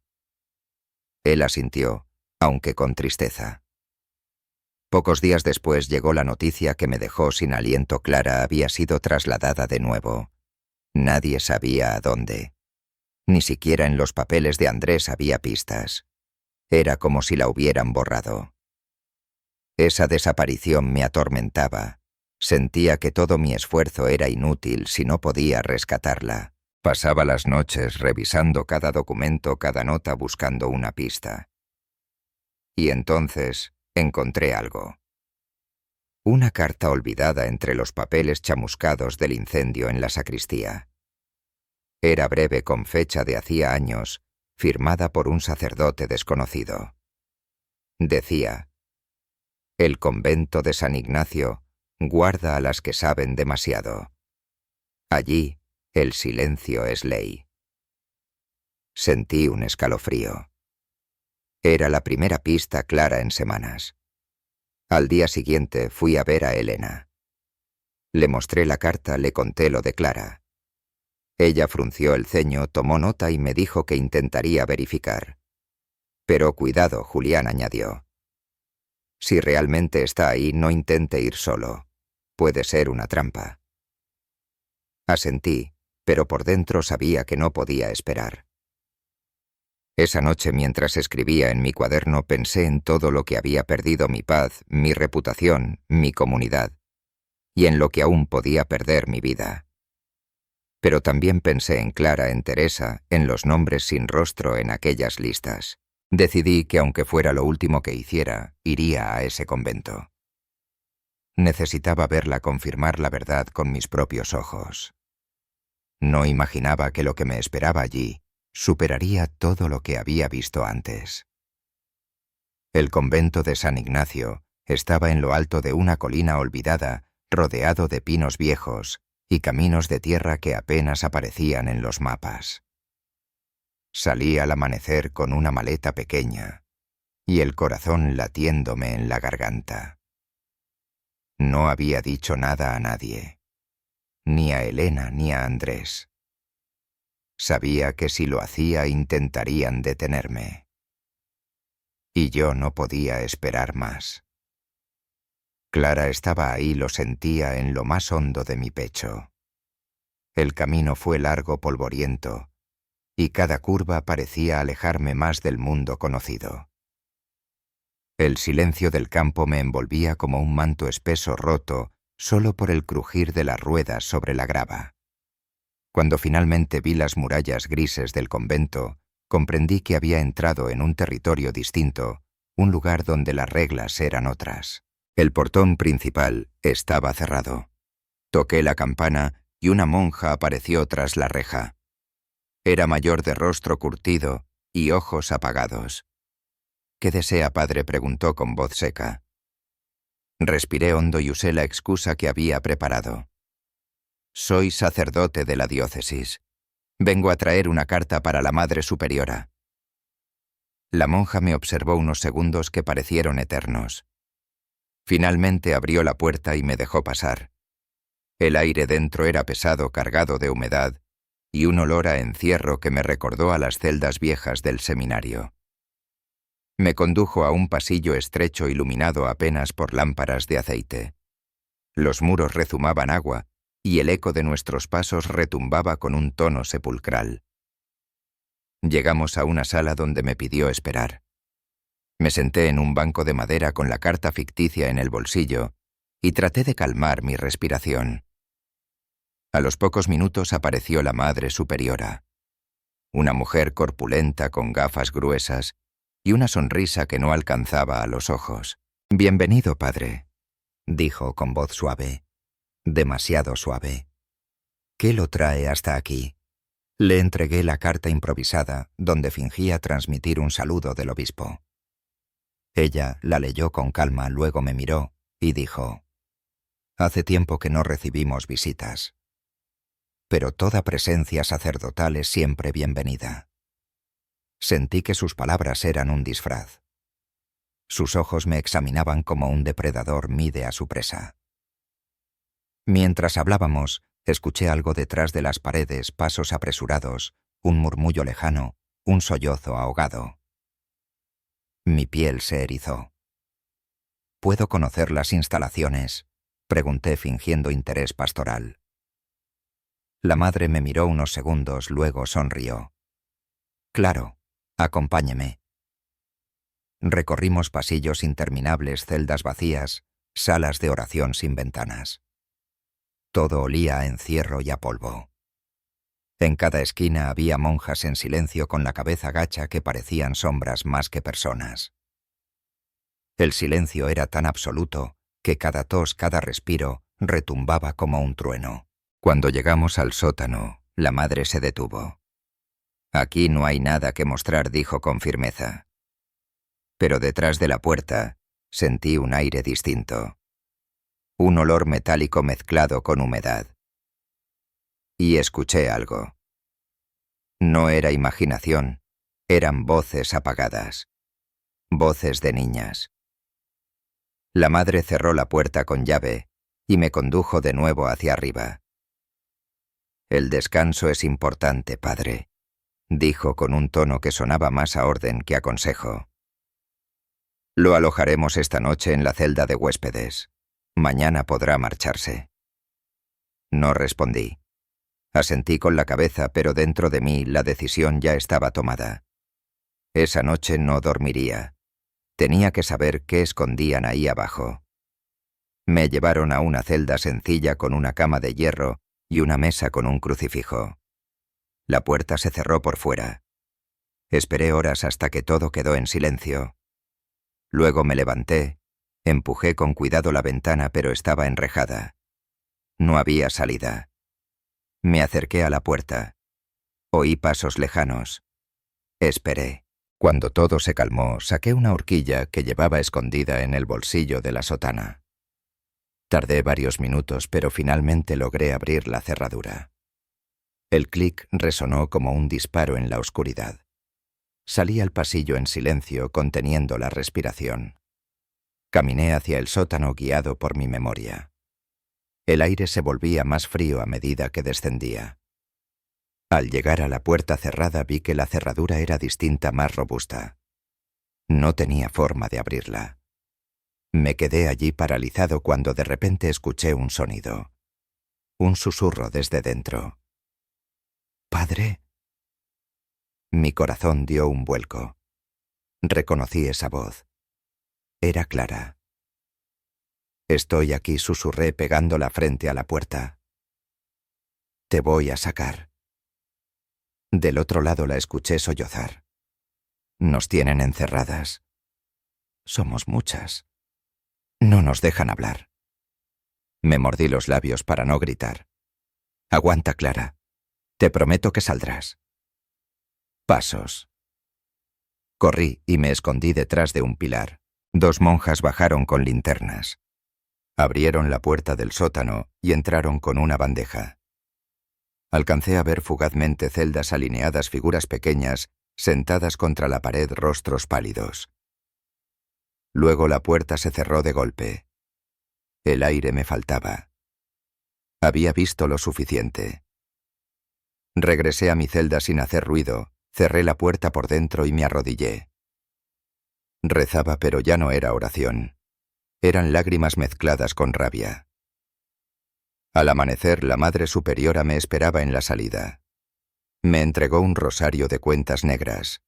S1: Él asintió, aunque con tristeza. Pocos días después llegó la noticia que me dejó sin aliento. Clara había sido trasladada de nuevo. Nadie sabía a dónde. Ni siquiera en los papeles de Andrés había pistas. Era como si la hubieran borrado. Esa desaparición me atormentaba. Sentía que todo mi esfuerzo era inútil si no podía rescatarla. Pasaba las noches revisando cada documento, cada nota, buscando una pista. Y entonces encontré algo. Una carta olvidada entre los papeles chamuscados del incendio en la sacristía. Era breve, con fecha de hacía años, firmada por un sacerdote desconocido. Decía: «El convento de San Ignacio guarda a las que saben demasiado. Allí el silencio es ley». Sentí un escalofrío. Era la primera pista clara en semanas. Al día siguiente fui a ver a Elena. Le mostré la carta, le conté lo de Clara. Ella frunció el ceño, tomó nota y me dijo que intentaría verificar. «Pero cuidado», Julián añadió. «Si realmente está ahí, no intente ir solo. Puede ser una trampa». Asentí, pero por dentro sabía que no podía esperar. Esa noche, mientras escribía en mi cuaderno, pensé en todo lo que había perdido: mi paz, mi reputación, mi comunidad, y en lo que aún podía perder: mi vida. Pero también pensé en Clara, en Teresa, en los nombres sin rostro en aquellas listas. Decidí que aunque fuera lo último que hiciera, iría a ese convento. Necesitaba verla confirmar la verdad con mis propios ojos. No imaginaba que lo que me esperaba allí superaría todo lo que había visto antes. El convento de San Ignacio estaba en lo alto de una colina olvidada, rodeado de pinos viejos y caminos de tierra que apenas aparecían en los mapas. Salí al amanecer con una maleta pequeña y el corazón latiéndome en la garganta. No había dicho nada a nadie, ni a Elena ni a Andrés. Sabía que si lo hacía intentarían detenerme. Y yo no podía esperar más. Clara estaba ahí, lo sentía en lo más hondo de mi pecho. El camino fue largo, polvoriento, y cada curva parecía alejarme más del mundo conocido. El silencio del campo me envolvía como un manto espeso roto solo por el crujir de las ruedas sobre la grava. Cuando finalmente vi las murallas grises del convento, comprendí que había entrado en un territorio distinto, un lugar donde las reglas eran otras. El portón principal estaba cerrado. Toqué la campana y una monja apareció tras la reja. Era mayor de rostro curtido y ojos apagados. —¿Qué desea, padre? —preguntó con voz seca. Respiré hondo y usé la excusa que había preparado. —Soy sacerdote de la diócesis. Vengo a traer una carta para la Madre Superiora. La monja me observó unos segundos que parecieron eternos. Finalmente abrió la puerta y me dejó pasar. El aire dentro era pesado, cargado de humedad, y un olor a encierro que me recordó a las celdas viejas del seminario. Me condujo a un pasillo estrecho iluminado apenas por lámparas de aceite. Los muros rezumaban agua, y el eco de nuestros pasos retumbaba con un tono sepulcral. Llegamos a una sala donde me pidió esperar. Me senté en un banco de madera con la carta ficticia en el bolsillo y traté de calmar mi respiración. A los pocos minutos apareció la Madre Superiora, una mujer corpulenta con gafas gruesas y una sonrisa que no alcanzaba a los ojos. «Bienvenido, padre», dijo con voz suave, demasiado suave. «¿Qué lo trae hasta aquí?» Le entregué la carta improvisada, donde fingía transmitir un saludo del obispo. Ella la leyó con calma, luego me miró y dijo: «Hace tiempo que no recibimos visitas. Pero toda presencia sacerdotal es siempre bienvenida». Sentí que sus palabras eran un disfraz. Sus ojos me examinaban como un depredador mide a su presa. Mientras hablábamos, escuché algo detrás de las paredes, pasos apresurados, un murmullo lejano, un sollozo ahogado. Mi piel se erizó. «¿Puedo conocer las instalaciones?», pregunté fingiendo interés pastoral. La madre me miró unos segundos, luego sonrió. «Claro, acompáñeme». Recorrimos pasillos interminables, celdas vacías, salas de oración sin ventanas. Todo olía a encierro y a polvo. En cada esquina había monjas en silencio con la cabeza gacha que parecían sombras más que personas. El silencio era tan absoluto que cada tos, cada respiro, retumbaba como un trueno. Cuando llegamos al sótano, la madre se detuvo. «Aquí no hay nada que mostrar», dijo con firmeza. Pero detrás de la puerta sentí un aire distinto. Un olor metálico mezclado con humedad. Y escuché algo. No era imaginación, eran voces apagadas. Voces de niñas. La madre cerró la puerta con llave y me condujo de nuevo hacia arriba. «El descanso es importante, padre», dijo con un tono que sonaba más a orden que a consejo. «Lo alojaremos esta noche en la celda de huéspedes. Mañana podrá marcharse». No respondí. Asentí con la cabeza, pero dentro de mí la decisión ya estaba tomada. Esa noche no dormiría. Tenía que saber qué escondían ahí abajo. Me llevaron a una celda sencilla con una cama de hierro y una mesa con un crucifijo. La puerta se cerró por fuera. Esperé horas hasta que todo quedó en silencio. Luego me levanté, empujé con cuidado la ventana, pero estaba enrejada. No había salida. Me acerqué a la puerta. Oí pasos lejanos. Esperé. Cuando todo se calmó, saqué una horquilla que llevaba escondida en el bolsillo de la sotana. Tardé varios minutos, pero finalmente logré abrir la cerradura. El clic resonó como un disparo en la oscuridad. Salí al pasillo en silencio, conteniendo la respiración. Caminé hacia el sótano guiado por mi memoria. El aire se volvía más frío a medida que descendía. Al llegar a la puerta cerrada vi que la cerradura era distinta, más robusta. No tenía forma de abrirla. Me quedé allí paralizado cuando de repente escuché un sonido. Un susurro desde dentro. «¿Padre?» Mi corazón dio un vuelco. Reconocí esa voz. Era Clara. «Estoy aquí», susurré pegando la frente a la puerta. «Te voy a sacar». Del otro lado la escuché sollozar. «Nos tienen encerradas. Somos muchas. No nos dejan hablar». Me mordí los labios para no gritar. «Aguanta, Clara. Te prometo que saldrás». Pasos. Corrí y me escondí detrás de un pilar. 2 monjas bajaron con linternas. Abrieron la puerta del sótano y entraron con una bandeja. Alcancé a ver fugazmente celdas alineadas, figuras pequeñas, sentadas contra la pared, rostros pálidos. Luego la puerta se cerró de golpe. El aire me faltaba. Había visto lo suficiente. Regresé a mi celda sin hacer ruido, cerré la puerta por dentro y me arrodillé. Rezaba, pero ya no era oración. Eran lágrimas mezcladas con rabia. Al amanecer, la Madre Superiora me esperaba en la salida. Me entregó un rosario de cuentas negras.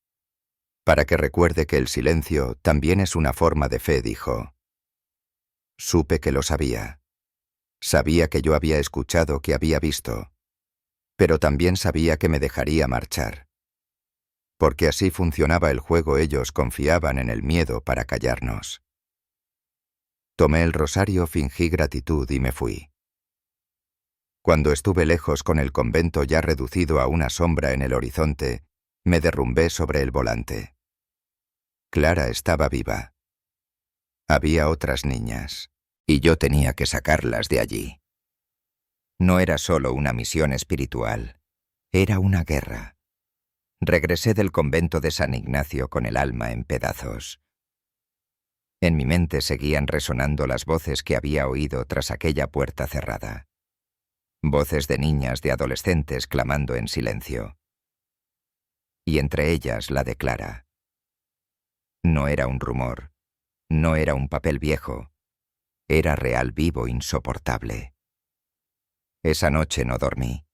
S1: Para que recuerde que el silencio también es una forma de fe, dijo. Supe que lo sabía. Sabía que yo había escuchado, que había visto. Pero también sabía que me dejaría marchar. Porque así funcionaba el juego, ellos confiaban en el miedo para callarnos. Tomé el rosario, fingí gratitud y me fui. Cuando estuve lejos con el convento ya reducido a una sombra en el horizonte, me derrumbé sobre el volante. Clara estaba viva. Había otras niñas, y yo tenía que sacarlas de allí. No era solo una misión espiritual, era una guerra. Regresé del convento de San Ignacio con el alma en pedazos. En mi mente seguían resonando las voces que había oído tras aquella puerta cerrada. Voces de niñas, de adolescentes clamando en silencio. Y entre ellas la de Clara. No era un rumor, no era un papel viejo, era real, vivo, insoportable. Esa noche no dormí.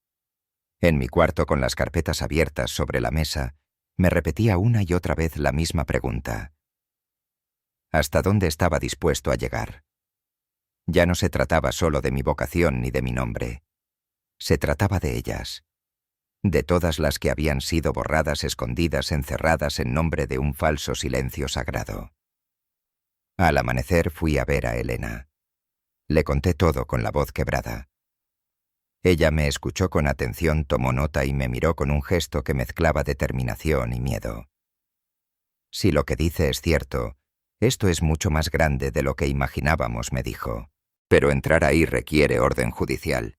S1: En mi cuarto, con las carpetas abiertas sobre la mesa, me repetía una y otra vez la misma pregunta. ¿Hasta dónde estaba dispuesto a llegar? Ya no se trataba solo de mi vocación ni de mi nombre. Se trataba de ellas, de todas las que habían sido borradas, escondidas, encerradas en nombre de un falso silencio sagrado. Al amanecer fui a ver a Elena. Le conté todo con la voz quebrada. Ella me escuchó con atención, tomó nota y me miró con un gesto que mezclaba determinación y miedo. Si lo que dice es cierto, esto es mucho más grande de lo que imaginábamos, me dijo. Pero entrar ahí requiere orden judicial.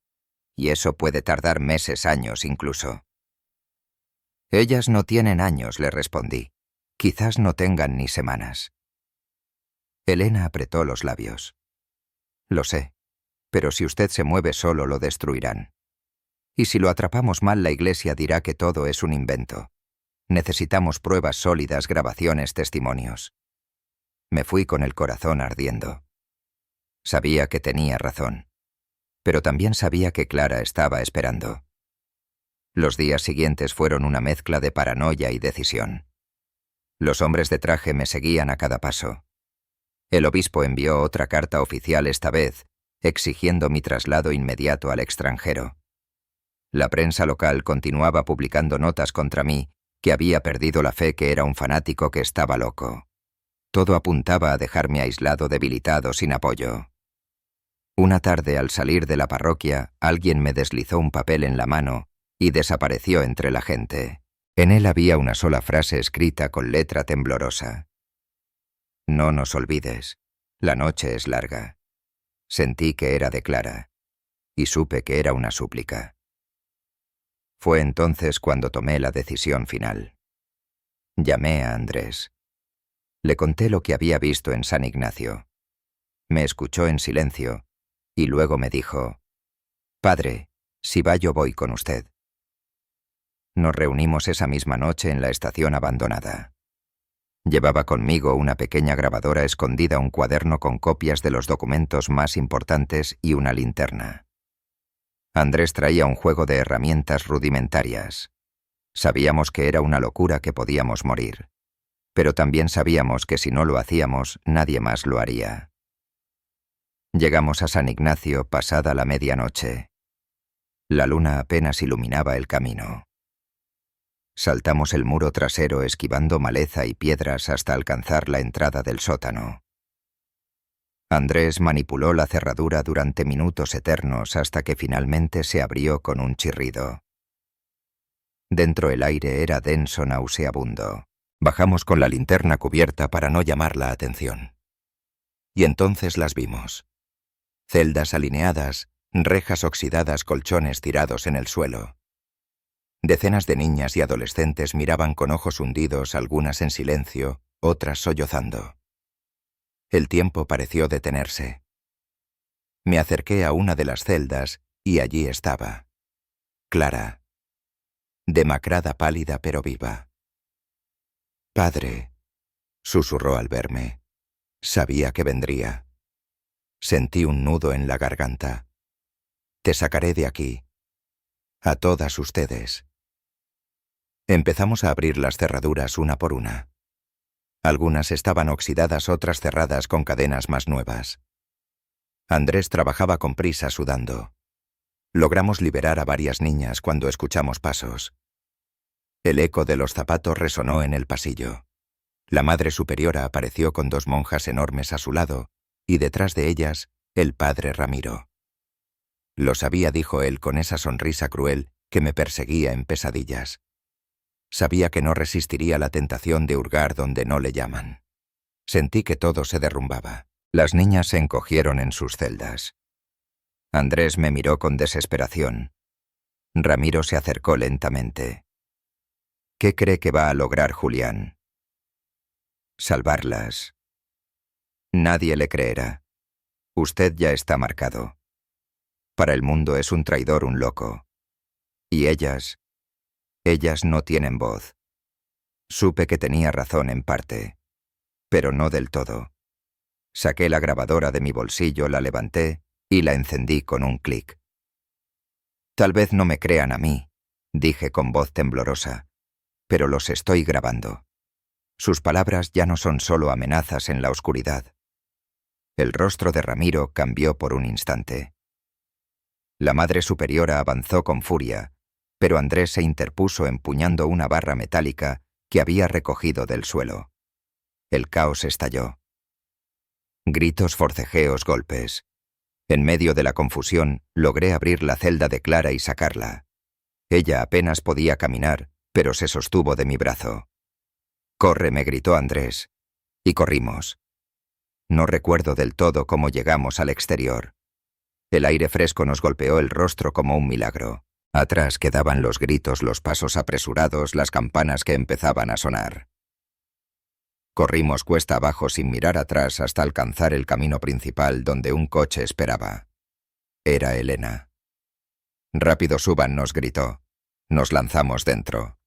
S1: Y eso puede tardar meses, años incluso. Ellas no tienen años, le respondí. Quizás no tengan ni semanas. Elena apretó los labios. Lo sé, pero si usted se mueve solo lo destruirán. Y si lo atrapamos mal, la Iglesia dirá que todo es un invento. Necesitamos pruebas sólidas, grabaciones, testimonios. Me fui con el corazón ardiendo. Sabía que tenía razón. Pero también sabía que Clara estaba esperando. Los días siguientes fueron una mezcla de paranoia y decisión. Los hombres de traje me seguían a cada paso. El obispo envió otra carta oficial esta vez, exigiendo mi traslado inmediato al extranjero. La prensa local continuaba publicando notas contra mí, que había perdido la fe, que era un fanático, que estaba loco. Todo apuntaba a dejarme aislado, debilitado, sin apoyo. Una tarde, al salir de la parroquia, alguien me deslizó un papel en la mano y desapareció entre la gente. En él había una sola frase escrita con letra temblorosa. No nos olvides, la noche es larga. Sentí que era de Clara, y supe que era una súplica. Fue entonces cuando tomé la decisión final. Llamé a Andrés. Le conté lo que había visto en San Ignacio. Me escuchó en silencio, y luego me dijo: «Padre, si va yo voy con usted». Nos reunimos esa misma noche en la estación abandonada. Llevaba conmigo una pequeña grabadora escondida, un cuaderno con copias de los documentos más importantes y una linterna. Andrés traía un juego de herramientas rudimentarias. Sabíamos que era una locura, que podíamos morir. Pero también sabíamos que si no lo hacíamos, nadie más lo haría. Llegamos a San Ignacio pasada la medianoche. La luna apenas iluminaba el camino. Saltamos el muro trasero esquivando maleza y piedras hasta alcanzar la entrada del sótano. Andrés manipuló la cerradura durante minutos eternos hasta que finalmente se abrió con un chirrido. Dentro el aire era denso, nauseabundo. Bajamos con la linterna cubierta para no llamar la atención. Y entonces las vimos. Celdas alineadas, rejas oxidadas, colchones tirados en el suelo. Decenas de niñas y adolescentes miraban con ojos hundidos, algunas en silencio, otras sollozando. El tiempo pareció detenerse. Me acerqué a una de las celdas y allí estaba. Clara. Demacrada, pálida pero viva. «Padre», susurró al verme. Sabía que vendría. Sentí un nudo en la garganta. «Te sacaré de aquí. A todas ustedes». Empezamos a abrir las cerraduras una por una. Algunas estaban oxidadas, otras cerradas con cadenas más nuevas. Andrés trabajaba con prisa, sudando. Logramos liberar a varias niñas cuando escuchamos pasos. El eco de los zapatos resonó en el pasillo. La Madre Superiora apareció con 2 monjas enormes a su lado, y detrás de ellas, el padre Ramiro. Lo sabía, dijo él con esa sonrisa cruel que me perseguía en pesadillas. Sabía que no resistiría la tentación de hurgar donde no le llaman. Sentí que todo se derrumbaba. Las niñas se encogieron en sus celdas. Andrés me miró con desesperación. Ramiro se acercó lentamente. «¿Qué cree que va a lograr Julián?» «Salvarlas». «Nadie le creerá. Usted ya está marcado. Para el mundo es un traidor, un loco. Y ellas no tienen voz». Supe que tenía razón en parte, pero no del todo. Saqué la grabadora de mi bolsillo, la levanté y la encendí con un clic. «Tal vez no me crean a mí», dije con voz temblorosa, «pero los estoy grabando. Sus palabras ya no son solo amenazas en la oscuridad». El rostro de Ramiro cambió por un instante. La Madre Superiora avanzó con furia, pero Andrés se interpuso empuñando una barra metálica que había recogido del suelo. El caos estalló. Gritos, forcejeos, golpes. En medio de la confusión, logré abrir la celda de Clara y sacarla. Ella apenas podía caminar, pero se sostuvo de mi brazo. «Corre», me gritó Andrés. Y corrimos. No recuerdo del todo cómo llegamos al exterior. El aire fresco nos golpeó el rostro como un milagro. Atrás quedaban los gritos, los pasos apresurados, las campanas que empezaban a sonar. Corrimos cuesta abajo sin mirar atrás hasta alcanzar el camino principal donde un coche esperaba. Era Elena. «Rápido, suban», nos gritó. Nos lanzamos dentro.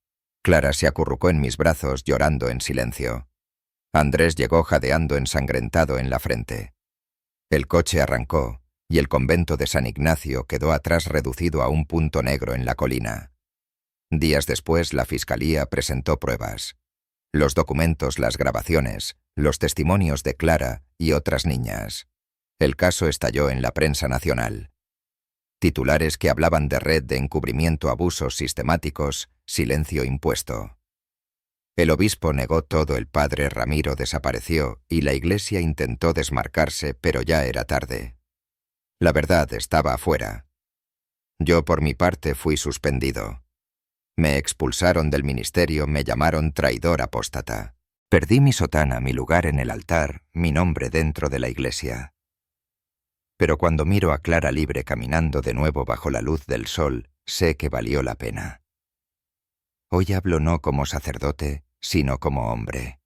S1: Clara se acurrucó en mis brazos llorando en silencio. Andrés llegó jadeando ensangrentado en la frente. El coche arrancó y el convento de San Ignacio quedó atrás reducido a un punto negro en la colina. Días después la fiscalía presentó pruebas. Los documentos, las grabaciones, los testimonios de Clara y otras niñas. El caso estalló en la prensa nacional. Titulares que hablaban de red de encubrimiento, abusos sistemáticos, silencio impuesto. El obispo negó todo, el padre Ramiro desapareció y la iglesia intentó desmarcarse, pero ya era tarde. La verdad estaba afuera. Yo por mi parte fui suspendido. Me expulsaron del ministerio, me llamaron traidor apóstata. Perdí mi sotana, mi lugar en el altar, mi nombre dentro de la iglesia. Pero cuando miro a Clara libre caminando de nuevo bajo la luz del sol, sé que valió la pena. Hoy hablo no como sacerdote, sino como hombre.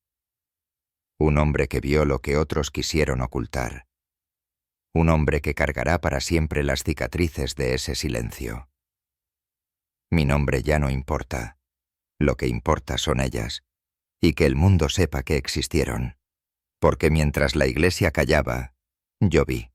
S1: Un hombre que vio lo que otros quisieron ocultar. Un hombre que cargará para siempre las cicatrices de ese silencio. Mi nombre ya no importa. Lo que importa son ellas. Y que el mundo sepa que existieron. Porque mientras la iglesia callaba, yo vi.